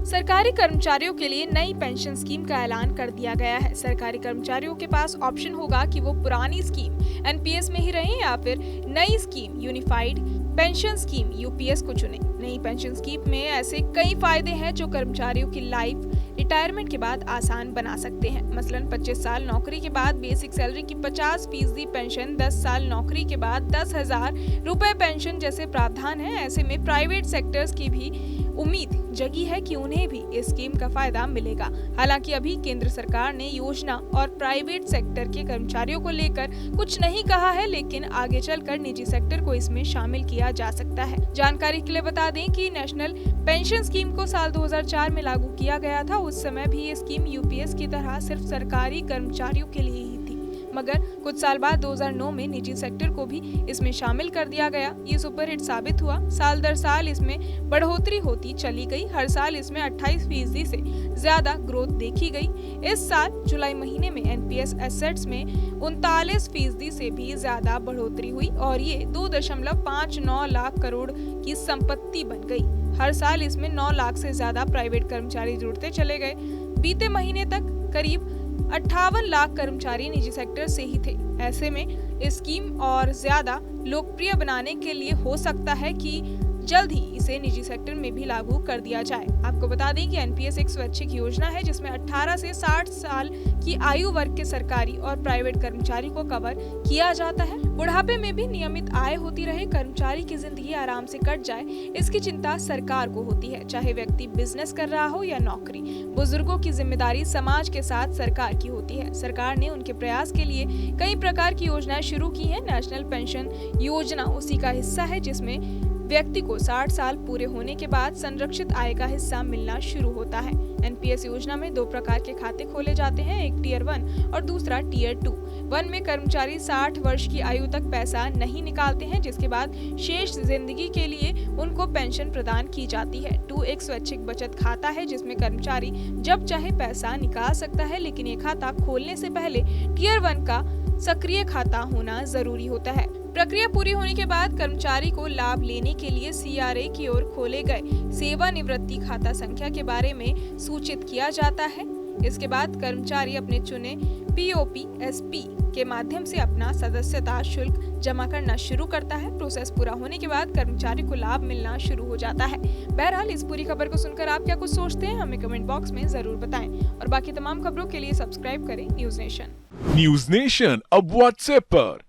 सरकारी कर्मचारियों के लिए नई पेंशन स्कीम का ऐलान कर दिया गया है। सरकारी कर्मचारियों के पास ऑप्शन होगा कि वो पुरानी स्कीम एनपीएस में ही रहें या फिर नई scheme unified pension scheme UPS को चुनें। नई पेंशन स्कीम में ऐसे कई फायदे हैं जो कर्मचारियों की लाइफ रिटायरमेंट के बाद आसान बना सकते हैं। मसलन 25 साल नौकरी के बाद बेसिक सैलरी की 50% पेंशन, 10 साल नौकरी के बाद 10,000 रुपए पेंशन जैसे प्रावधान है। ऐसे में प्राइवेट सेक्टर्स की भी उम्मीद जगी है कि उन्हें भी इस स्कीम का फायदा मिलेगा। हालांकि अभी केंद्र सरकार ने योजना और प्राइवेट सेक्टर के कर्मचारियों को लेकर कुछ नहीं कहा है, लेकिन आगे चलकर निजी सेक्टर को इसमें शामिल किया जा सकता है। जानकारी के लिए बता दें कि नेशनल पेंशन स्कीम को साल 2004 में लागू किया गया था। उस समय भी ये स्कीम यूपीएस की तरह सिर्फ सरकारी कर्मचारियों के लिए ही थी, मगर कुछ साल बाद 2009 में निजी सेक्टर को भी इसमें शामिल कर दिया गया। ये सुपरहिट साबित हुआ। साल दर साल इसमें बढ़ोतरी होती चली गई। हर साल इसमें 28% से ज्यादा ग्रोथ देखी गई। इस साल जुलाई महीने में एनपीएस एसेट्स में 39% से भी ज्यादा बढ़ोतरी हुई और ये 2.59 लाख करोड़ की संपत्ति बन गई। हर साल इसमें 9 लाख से ज्यादा प्राइवेट कर्मचारी जुड़ते चले गए। बीते महीने तक करीब 58 लाख कर्मचारी निजी सेक्टर से ही थे। ऐसे में इस स्कीम और ज्यादा लोकप्रिय बनाने के लिए हो सकता है कि जल्द ही इसे निजी सेक्टर में भी लागू कर दिया जाए। आपको बता दें कि एनपीएस एक स्वैच्छिक योजना है जिसमें 18 से 60 साल की आयु वर्ग के सरकारी और प्राइवेट कर्मचारी को कवर किया जाता है। बुढ़ापे में भी नियमित आय होती रहे, कर्मचारी की जिंदगी आराम से कट जाए, इसकी चिंता सरकार को होती है, चाहे व्यक्ति बिजनेस कर रहा हो या नौकरी। बुजुर्गों की जिम्मेदारी समाज के साथ सरकार की होती है। सरकार ने उनके प्रयास के लिए कई प्रकार की योजनाएं शुरू की हैं। नेशनल पेंशन योजना उसी का हिस्सा है जिसमें व्यक्ति को 60 साल पूरे होने के बाद संरक्षित आय का हिस्सा मिलना शुरू होता है। एनपीएस योजना में 2 प्रकार के खाते खोले जाते हैं, एक टियर 1 और दूसरा टियर 2। 1 में कर्मचारी 60 वर्ष की आयु तक पैसा नहीं निकालते हैं, जिसके बाद शेष जिंदगी के लिए उनको पेंशन प्रदान की जाती है। 2 एक स्वैच्छिक बचत खाता है जिसमें कर्मचारी जब चाहे पैसा निकाल सकता है, लेकिन ये खाता खोलने से पहले टियर 1 का सक्रिय खाता होना जरूरी होता है। प्रक्रिया पूरी होने के बाद कर्मचारी को लाभ लेने के लिए सीआरए की ओर खोले गए सेवानिवृत्ति खाता संख्या के बारे में सूचित किया जाता है। इसके बाद कर्मचारी अपने चुने पीओपीएसपी के माध्यम से अपना सदस्यता शुल्क जमा करना शुरू करता है। प्रोसेस पूरा होने के बाद कर्मचारी को लाभ मिलना शुरू हो जाता है। बहरहाल इस पूरी खबर को सुनकर आप क्या कुछ सोचते हैं, हमें कमेंट बॉक्स में जरूर बताएं और बाकी तमाम खबरों के लिए सब्सक्राइब करें न्यूज नेशन। न्यूज नेशन अब व्हाट्सएप पर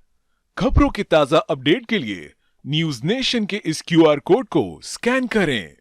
खबरों की ताजा अपडेट के लिए न्यूज नेशन के इस क्यूआर कोड को स्कैन करें।